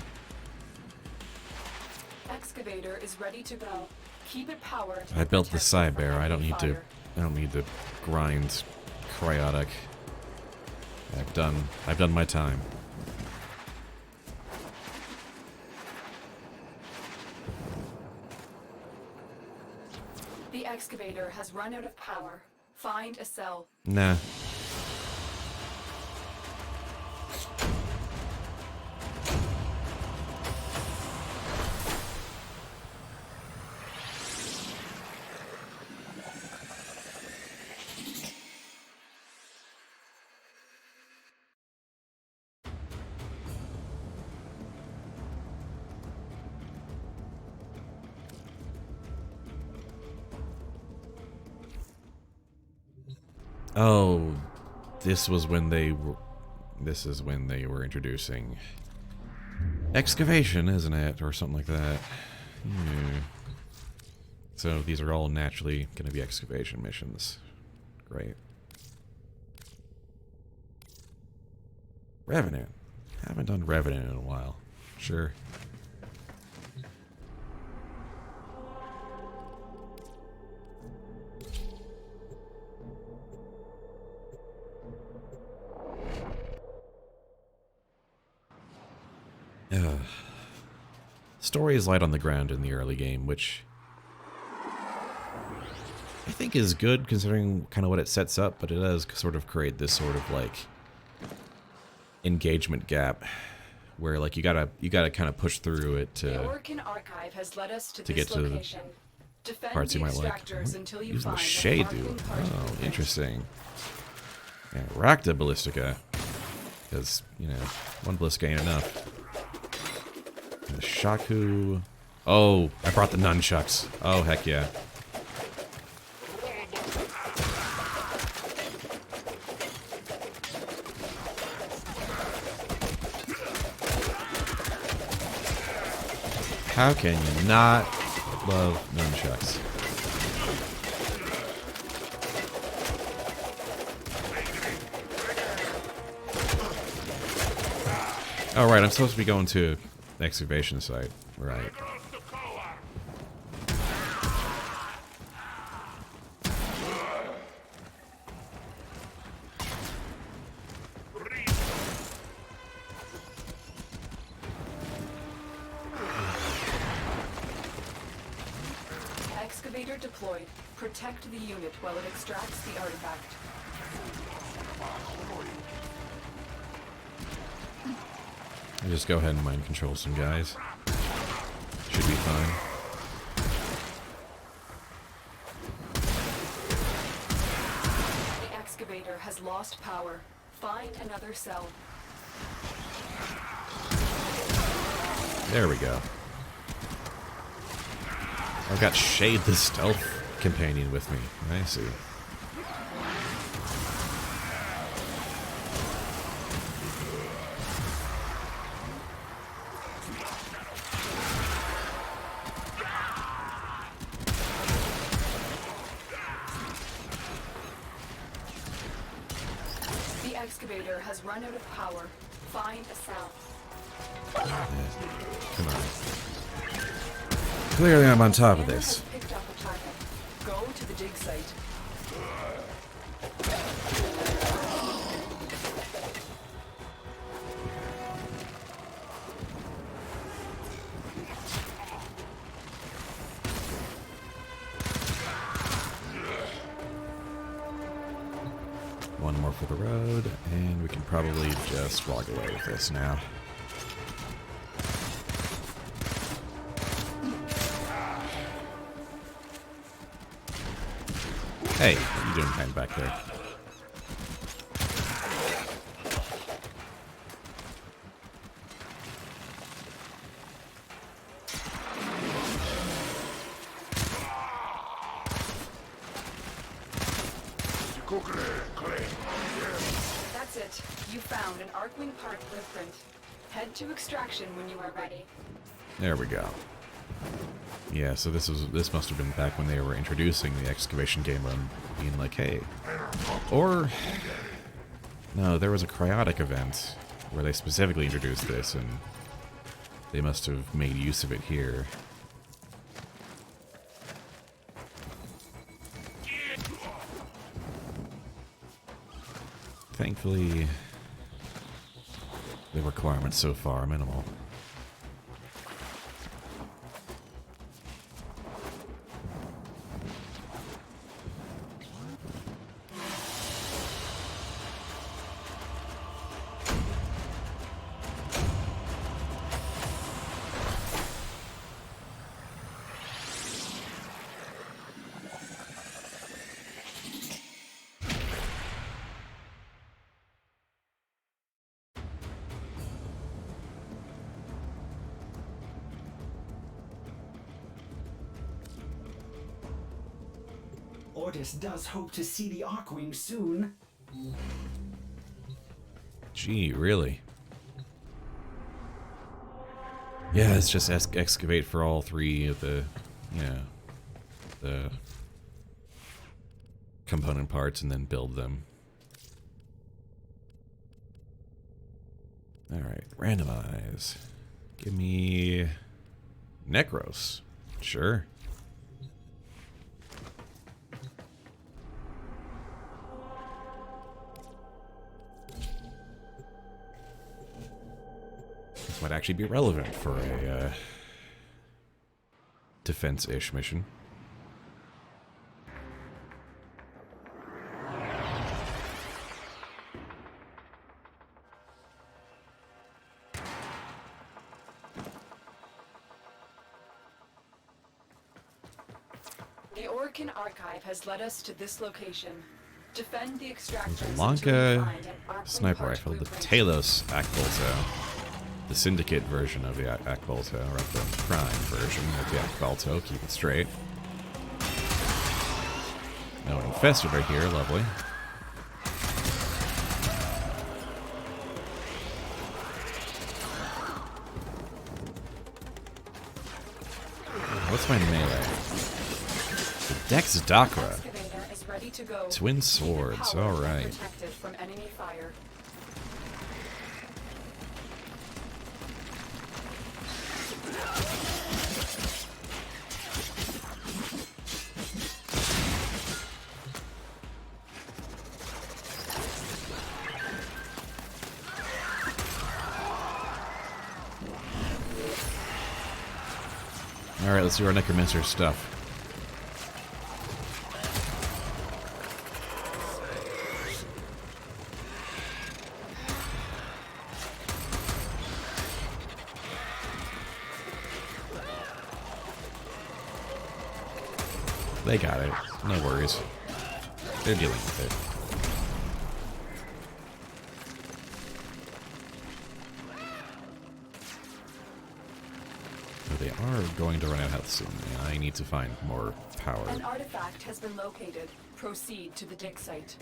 Excavator is ready to go. Keep it powered. I built the Protect side it from bear. I don't enemy need to. fire. I don't need to grind cryotic. I've done my time. The excavator has run out of power. Find a cell. Nah. Oh, this was when they were. This is when they were introducing excavation, isn't it, or something like that? So these are all naturally going to be excavation missions. Great. Revenant. Haven't done Revenant in a while. Sure. Story is light on the ground in the early game, which I think is good considering kind of what it sets up, but it does sort of create this sort of like engagement gap where like you gotta kind of push through it The to Orokin Archive has led us to get this to the location. Defend parts the you might like. extractors until you Using find the an Shade Archwing do. part Oh, blueprint. interesting. Yeah, Rakta Ballistica. Because, you know, one Ballistica ain't enough. And the Shaku. Oh, I brought the nunchucks. Oh, heck yeah. How can you not love nunchucks? Oh, right, I'm supposed to be going to the excavation site. Right. Excavator deployed. Protect the unit while it extracts the artifact. I'll just go ahead and mind control some guys. Should be fine. The excavator has lost power. Find another cell. There we go. I've got Shade the Stealth companion with me. I see. The excavator has run out of power. Find a cell. Come on. Clearly I'm on top of Scanner this. has picked up a target. Go to the dig site. One more for the road, and we can probably just walk away with this now. Hey, what are you doing kind of back there? That's it. You found an Archwing part blueprint. Head to extraction when you are ready. There we go. Yeah, so this must have been back when they were introducing the excavation game run, being like, hey, or no, there was a cryotic event where they specifically introduced this, and they must have made use of it here. Thankfully, the requirements so far are minimal. Ortis does hope to see the Archwing soon. Gee, really? Yeah, it's just excavate for all three of the, the component parts and then build them. Alright, randomize. Give me Necros. Sure. This might actually be relevant for a defense-ish mission. The Orkin Archive has led us to this location. Defend the extractors. Lanka sniper rifle, the Talos Akbolto, the Syndicate version of the Akbolto, or the Prime version of the Akbolto. Keep it straight. No infested right here, lovely. What's my melee? The Dex Dakra. Excavator is ready to go. Twin swords, Power alright. protected from enemy fire. Alright, let's do our Necromancer stuff. They got it. No worries. They're dealing with it. They are going to run out of health soon. I need to find more power. An artifact has been located. Proceed to the dig site.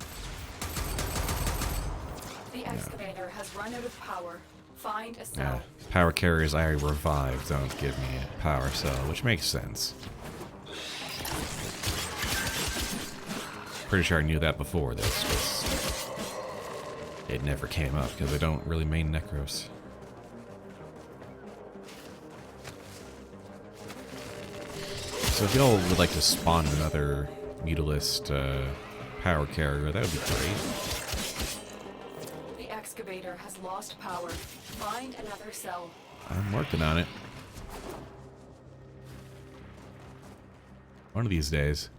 The excavator has run out of power. Find a cell. Power carriers I revived don't give me a power cell, which makes sense. Pretty sure I knew that before this, but it never came up because I don't really main Necros. So if y'all would like to spawn another Mutalist power carrier, that would be great. The excavator has lost power. Find another cell. I'm working on it. One of these days.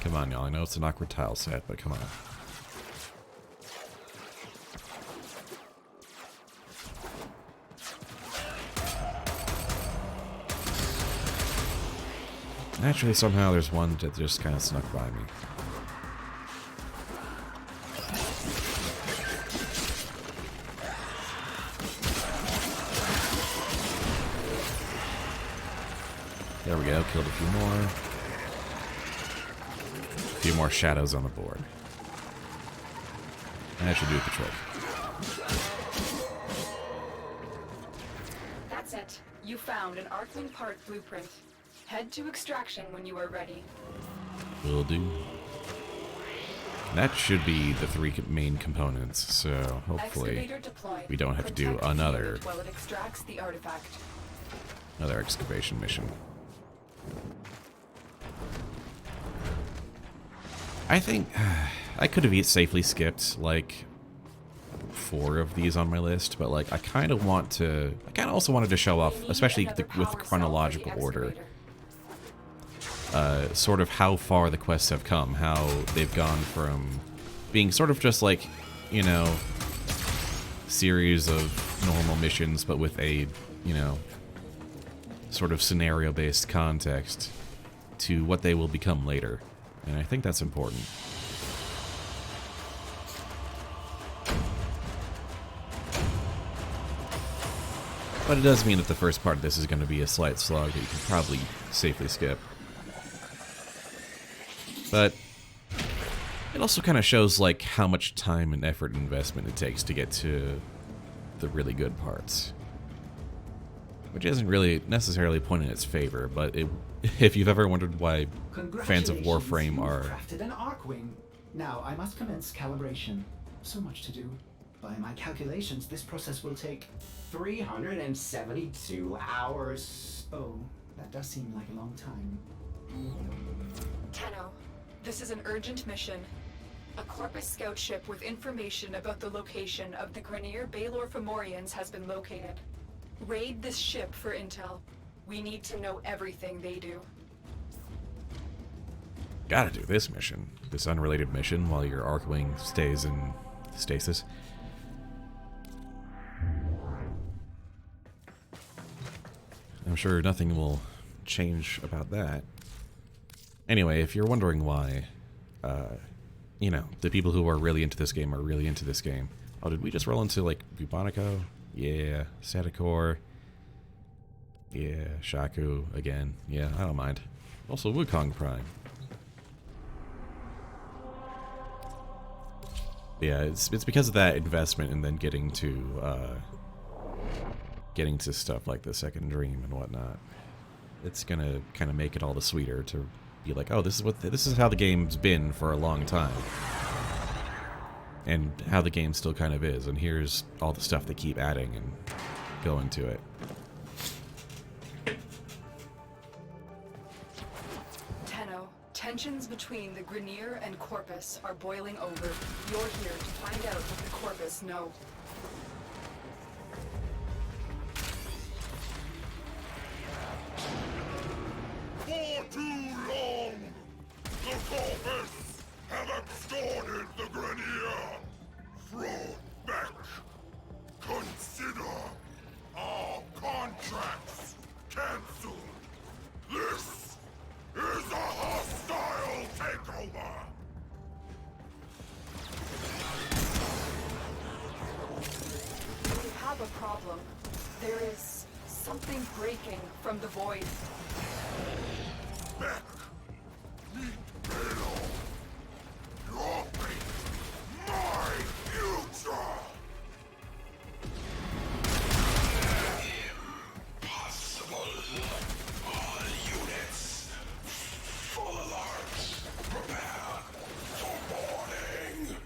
Come on, y'all. I know it's an awkward tile set, but come on. Naturally, somehow, there's one that just kind of snuck by me. There we go. Killed a few more. A few more shadows on the board. And that should do the trick. That's it. You found an Archwing part blueprint. Head to extraction when you are ready. Will do. That should be the three main components, so hopefully Excavator deployed. we don't have to do Protect the another unit while it extracts the artifact. excavation mission. I think I could have safely skipped like 4 of these on my list, but like I kind of also wanted to show off, especially with chronological order, sort of how far the quests have come, how they've gone from being sort of just like, you know, series of normal missions, but with a, you know, sort of scenario-based context to what they will become later. And I think that's important. But it does mean that the first part of this is going to be a slight slog that you can probably safely skip. But it also kind of shows like how much time and effort and investment it takes to get to the really good parts. Which isn't really necessarily a point in its favor, but if you've ever wondered why fans of Warframe You've are... crafted an Archwing. Now I must commence calibration. So much to do. By my calculations, this process will take 372 hours. Oh, that does seem like a long time. Tenno, this is an urgent mission. A Corpus scout ship with information about the location of the Grenier Baelor Fomorians has been located. Raid this ship for intel. We need to know everything they do. Gotta do this mission. This unrelated mission while your Archwing stays in stasis. I'm sure nothing will change about that. Anyway, if you're wondering why you know, the people who are really into this game are really into this game. Oh, did we just roll into, like, Bubonico? Yeah. Sadakor. Yeah. Shaku again. Yeah, I don't mind. Also, Wukong Prime. Yeah, it's because of that investment and then getting to stuff like the Second Dream and whatnot. It's gonna kind of make it all the sweeter to be like, oh, this is how the game's been for a long time, and how the game still kind of is. And here's all the stuff they keep adding and going to it. Tensions between the Grenier and Corpus are boiling over. You're here to find out what the Corpus know. For too long, the Corpus have extorted the Grenier. Fraud back. Consider our contracts cancelled. This is a hostile takeover! We have a problem. There is something breaking from the void. Beck! Meet Balo! Your fate! My future! Impossible! All units! Full alarms! Prepare for boarding!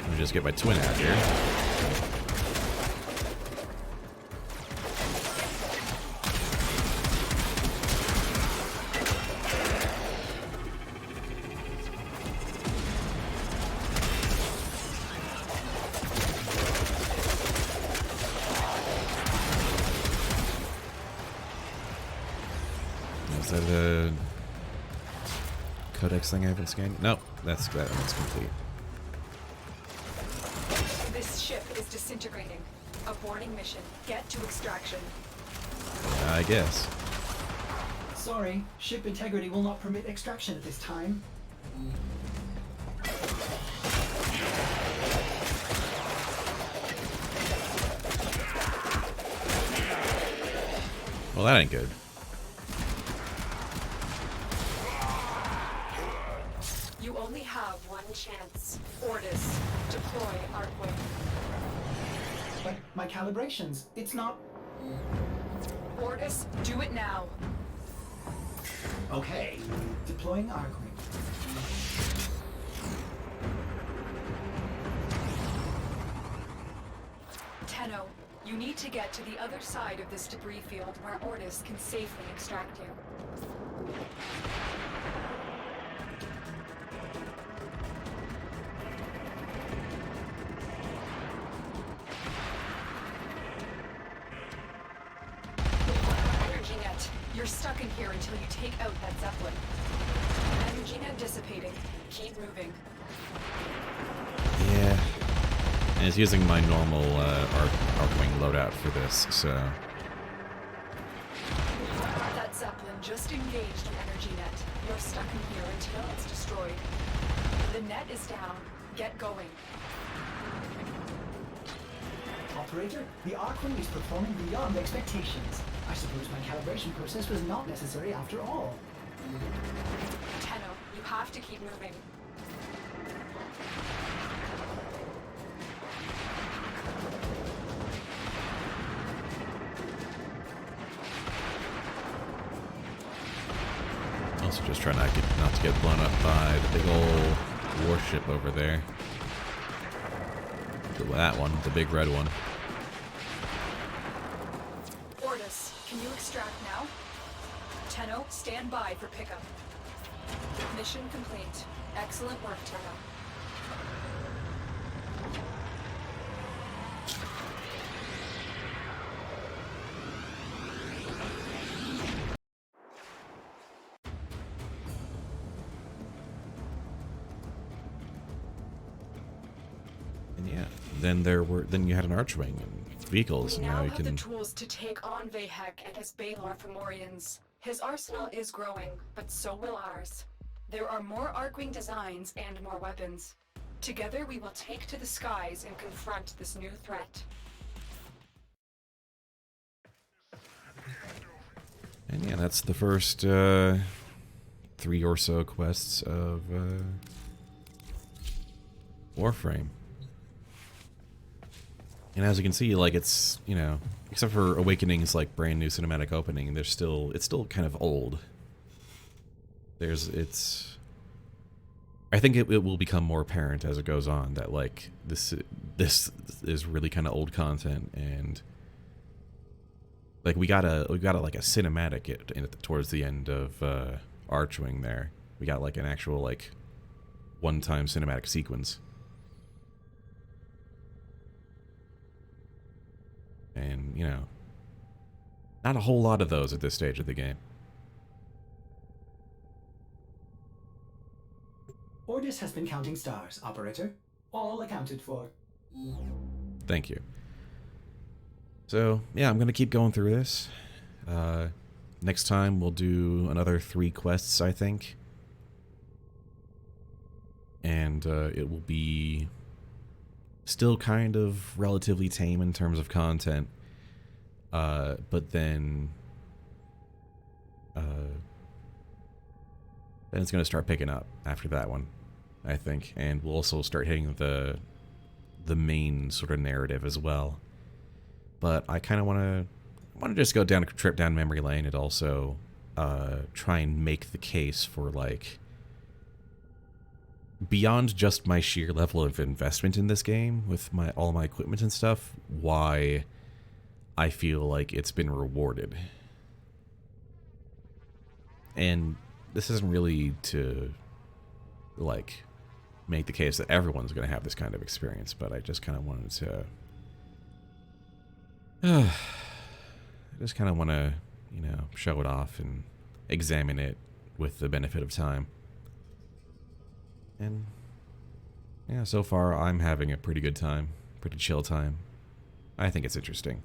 Let me just get my twin out here. Is that a codex thing I haven't scanned? Nope, that one's complete. This ship is disintegrating. Aborting mission. Get to extraction. I guess. Sorry, ship integrity will not permit extraction at this time. Well, that ain't good. You only have one chance. Ordis, deploy Archwing. But my calibrations, it's not... Ordis, do it now. Okay, deploying Archwing. Tenno, you need to get to the other side of this debris field where Ordis can safely extract you. Energy net. You're stuck in here until you take out that Zeppelin. Energy net dissipating. Keep moving. Yeah. And it's using my normal Archwing loadout for this, so... That Zeppelin just engaged an energy net. You're stuck in here until it's destroyed. The net is down. Get going. Operator, the Archwing is performing beyond expectations. I suppose my calibration process was not necessary after all. Tenno, you have to keep moving. Also just try not to get blown up by the big old warship over there. That one, the big red one. Ordis, can you extract now? Tenno, stand by for pickup. Mission complete. Excellent work, Tenno. And yeah, then you had an Archwing and vehicles, We and now now you have the can. tools to take on Vahek and his Balar Fomorians. His arsenal is growing, but so will ours. There are more Archwing designs and more weapons. Together we will take to the skies and confront this new threat. And yeah, that's the first 3 or so quests of Warframe. And as you can see, like, it's, you know, except for Awakening's like brand new cinematic opening, it's still kind of old. I think it will become more apparent as it goes on that like this is really kind of old content, and like we got like a cinematic towards the end of Archwing there. We got like an actual like one-time cinematic sequence. And, you know, not a whole lot of those at this stage of the game. Ordis has been counting stars, Operator. All accounted for. Thank you. So, yeah, I'm going to keep going through this. Next time we'll do another 3 quests, I think. And it will be still kind of relatively tame in terms of content. But then it's going to start picking up after that one, I think. And we'll also start hitting the main sort of narrative as well. But I kind of want to just go down a trip down memory lane and also try and make the case for, like, beyond just my sheer level of investment in this game with all my equipment and stuff, why I feel like it's been rewarded. And this isn't really to, like, make the case that everyone's going to have this kind of experience, but I just kind of wanted to... I just kind of want to, you know, show it off and examine it with the benefit of time. And, yeah, so far I'm having a pretty good time, pretty chill time. I think it's interesting.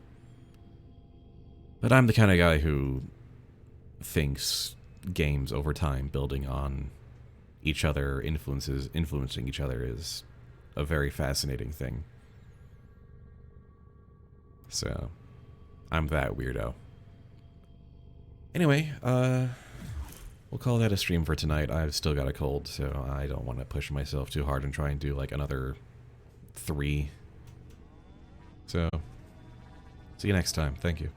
But I'm the kind of guy who thinks games over time building on each other, influencing each other is a very fascinating thing. So, I'm that weirdo. Anyway, we'll call that a stream for tonight. I've still got a cold, so I don't want to push myself too hard and try and do like another 3. So, see you next time. Thank you.